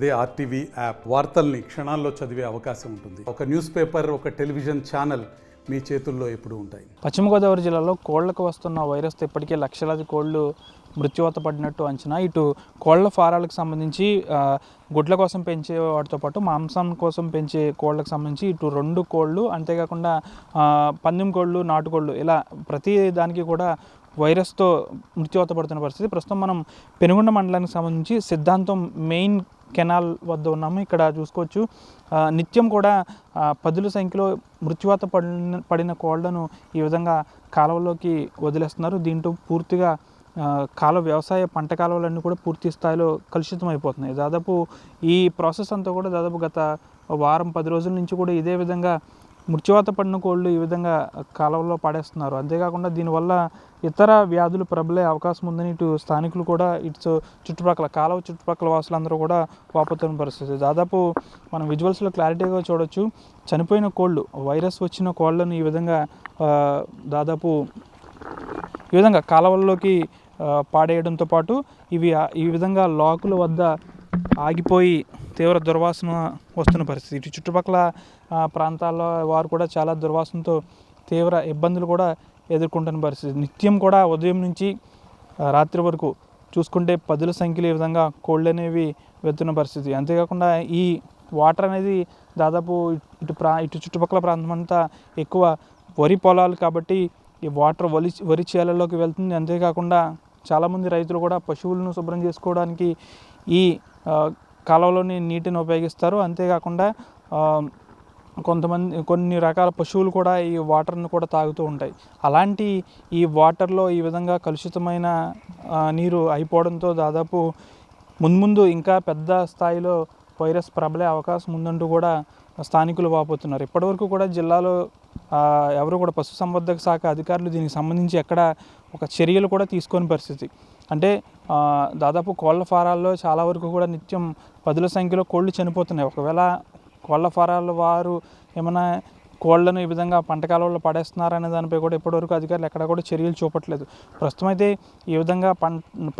అదే RTV app వార్తల్ని క్షణాల్లో చదివే అవకాశం ఉంటుంది. ఒక న్యూస్ పేపర్, ఒక టెలివిజన్ ఛానల్ మీ చేతుల్లో ఎప్పుడూ ఉంటాయి. పశ్చిమ గోదావరి జిల్లాలో కోళ్లకు వస్తున్న వైరస్తో ఇప్పటికే లక్షలాది కోళ్లు మృత్యువాత పడినట్టు అంచనా. ఇటు కోళ్ల ఫారాలకు సంబంధించి గుడ్ల కోసం పెంచే వాటితో పాటు మాంసం కోసం పెంచే కోళ్లకు సంబంధించి ఇటు 2 కోళ్ళు, అంతేకాకుండా పందెం కోళ్ళు, నాటుకోళ్ళు, ఇలా ప్రతి దానికి కూడా వైరస్తో మృత్యువాత పడుతున్న పరిస్థితి. ప్రస్తుతం మనం పెనుగొండ మండలానికి సంబంధించి సిద్ధాంతం మెయిన్ కెనాల్ వద్ద ఉన్నాము. ఇక్కడ చూసుకోవచ్చు, నిత్యం కూడా పదుల సంఖ్యలో మృత్యువాత పడిన కోళ్లను ఈ విధంగా కాలువలోకి వదిలేస్తున్నారు. దీంతో పూర్తిగా వ్యవసాయ పంట కాలువలన్నీ కూడా పూర్తి స్థాయిలో కలుషితం అయిపోతున్నాయి. దాదాపు ఈ ప్రాసెస్ అంతా కూడా దాదాపు గత వారం 10 రోజుల నుంచి కూడా ఇదే విధంగా మృత్యువాత పడిన కోళ్ళు ఈ విధంగా కాలువలో పడేస్తున్నారు. అంతేకాకుండా దీనివల్ల ఇతర వ్యాధులు ప్రబలే అవకాశం ఉందని ఇటు స్థానికులు కూడా, ఇటు చుట్టుపక్కల వాసులందరూ కూడా వాపోతున్న పరిస్థితి. దాదాపు మనం విజువల్స్లో క్లారిటీగా చూడొచ్చు, చనిపోయిన కోళ్ళు, వైరస్ వచ్చిన కోళ్లను ఈ విధంగా దాదాపు ఈ విధంగా కాలువల్లోకి పాడేయడంతో పాటు ఇవి ఈ విధంగా లాకుల వద్ద ఆగిపోయి తీవ్ర దుర్వాసన వస్తున్న పరిస్థితి. ఇటు చుట్టుపక్కల ప్రాంతాల్లో వారు కూడా చాలా దుర్వాసనతో తీవ్ర ఇబ్బందులు కూడా ఎదుర్కొంటున్న పరిస్థితి. నిత్యం కూడా ఉదయం నుంచి రాత్రి వరకు చూసుకుంటే పదుల సంఖ్యలో ఈ విధంగా కోళ్ళు అనేవి వెళ్తున్న పరిస్థితి. అంతేకాకుండా ఈ వాటర్ అనేది దాదాపు ఇటు చుట్టుపక్కల ప్రాంతం అంతా ఎక్కువ వరి పొలాలు కాబట్టి ఈ వాటర్ వరి చేలల్లోకి వెళ్తుంది. అంతేకాకుండా చాలామంది రైతులు కూడా పశువులను శుభ్రం చేసుకోవడానికి ఈ కాలువలోని నీటిని ఉపయోగిస్తారు. అంతేకాకుండా కొన్ని రకాల పశువులు కూడా ఈ వాటర్ను కూడా తాగుతూ ఉంటాయి. అలాంటి ఈ వాటర్లో ఈ విధంగా కలుషితమైన నీరు అయిపోవడంతో దాదాపు ముందు ఇంకా పెద్ద స్థాయిలో వైరస్ ప్రబలే అవకాశం ఉందంటూ కూడా స్థానికులు వాపోతున్నారు. ఇప్పటివరకు కూడా జిల్లాలో ఎవరు కూడా పశుసంవర్ధక శాఖ అధికారులు దీనికి సంబంధించి ఎక్కడ ఒక చర్యలు కూడా తీసుకోని పరిస్థితి. అంటే దాదాపు కోళ్ల ఫారాల్లో చాలా వరకు కూడా నిత్యం పదుల సంఖ్యలో కోళ్ళు చనిపోతున్నాయి. ఒకవేళ కోళ్ల ఫారాల వారు ఏమైనా కోళ్లను ఈ విధంగా పంట కాలువల్లో పడేస్తున్నారనే దానిపై కూడా ఇప్పటివరకు అధికారులు ఎక్కడ కూడా చర్యలు చూపట్లేదు. ప్రస్తుతం అయితే ఈ విధంగా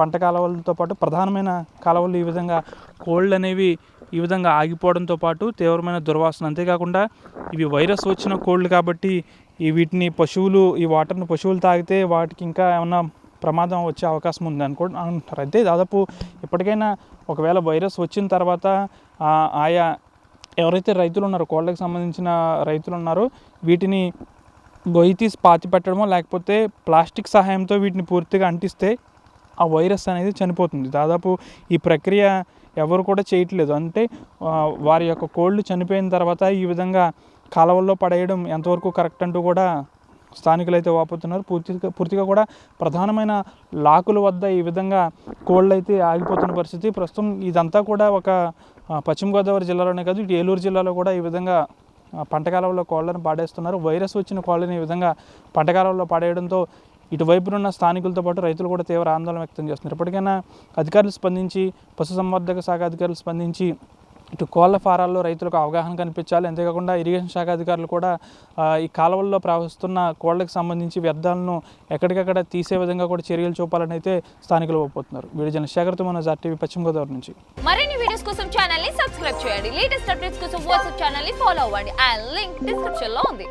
పంట కాలువలతో పాటు ప్రధానమైన కాలువలు ఈ విధంగా కోళ్ళు అనేవి ఈ విధంగా ఆగిపోవడంతో పాటు తీవ్రమైన దుర్వాసన, అంతేకాకుండా ఇవి వైరస్ వచ్చిన కోళ్ళు కాబట్టి వీటిని ఈ వాటర్ని పశువులు తాగితే వాటికి ఇంకా ఏమన్నా ప్రమాదం వచ్చే అవకాశం ఉంది అంటారు. అయితే దాదాపు ఇప్పటికైనా ఒకవేళ వైరస్ వచ్చిన తర్వాత ఆయా ఎవరైతే రైతులు ఉన్నారో, కోళ్ళకి సంబంధించిన రైతులు ఉన్నారో, వీటిని గొయ్యి తీసి పాతి పెట్టడమో లేకపోతే ప్లాస్టిక్ సహాయంతో వీటిని పూర్తిగా అంటిస్తే ఆ వైరస్ అనేది చనిపోతుంది. దాదాపు ఈ ప్రక్రియ ఎవరు కూడా చేయట్లేదు. అంటే వారి యొక్క కోళ్ళు చనిపోయిన తర్వాత ఈ విధంగా కాలువల్లో పడేయడం ఎంతవరకు కరెక్ట్ అంటూ కూడా స్థానికులు అయితే వాపోతున్నారు. పూర్తిగా కూడా ప్రధానమైన లాకుల వద్ద ఈ విధంగా కోళ్ళు అయితే ఆగిపోతున్న పరిస్థితి. ప్రస్తుతం ఇదంతా కూడా ఒక పశ్చిమ గోదావరి జిల్లాలోనే కాదు, ఇటు ఏలూరు జిల్లాలో కూడా ఈ విధంగా పంట కాలువలో కోళ్లను పాడేస్తున్నారు. వైరస్ వచ్చిన కోళ్ళని ఈ విధంగా పంట కాలువలో పాడేయడంతో ఇటువైపునున్న స్థానికులతో పాటు రైతులు కూడా తీవ్ర ఆందోళన వ్యక్తం చేస్తున్నారు. ఇప్పటికైనా అధికారులు స్పందించి, పశుసంవర్ధక శాఖ అధికారులు స్పందించి ఇటు కోళ్ల ఫారాల్లో రైతులకు అవగాహన కనిపించాలి. అంతేకాకుండా ఇరిగేషన్ శాఖ అధికారులు కూడా ఈ కాలువల్లో ప్రవహిస్తున్న కోళ్లకు సంబంధించి వ్యర్థాలను ఎక్కడికక్కడ తీసే విధంగా కూడా చర్యలు చూపాలని అయితే స్థానికులు ఒప్పుతున్నారు. వీడియో జర్నలిస్ట్ శేఖర్తో మన ఆర్టీవీ పశ్చిమ గోదావరి నుంచి. మరిన్ని వీడియోస్ కోసం ఛానల్ ని సబ్స్క్రైబ్ చేయండి. లేటెస్ట్ అప్డేట్స్ కోసం వాట్సాప్ ఛానల్ ని ఫాలో అవ్వండి. ఆ లింక్ డిస్క్రిప్షన్ లో ఉంది.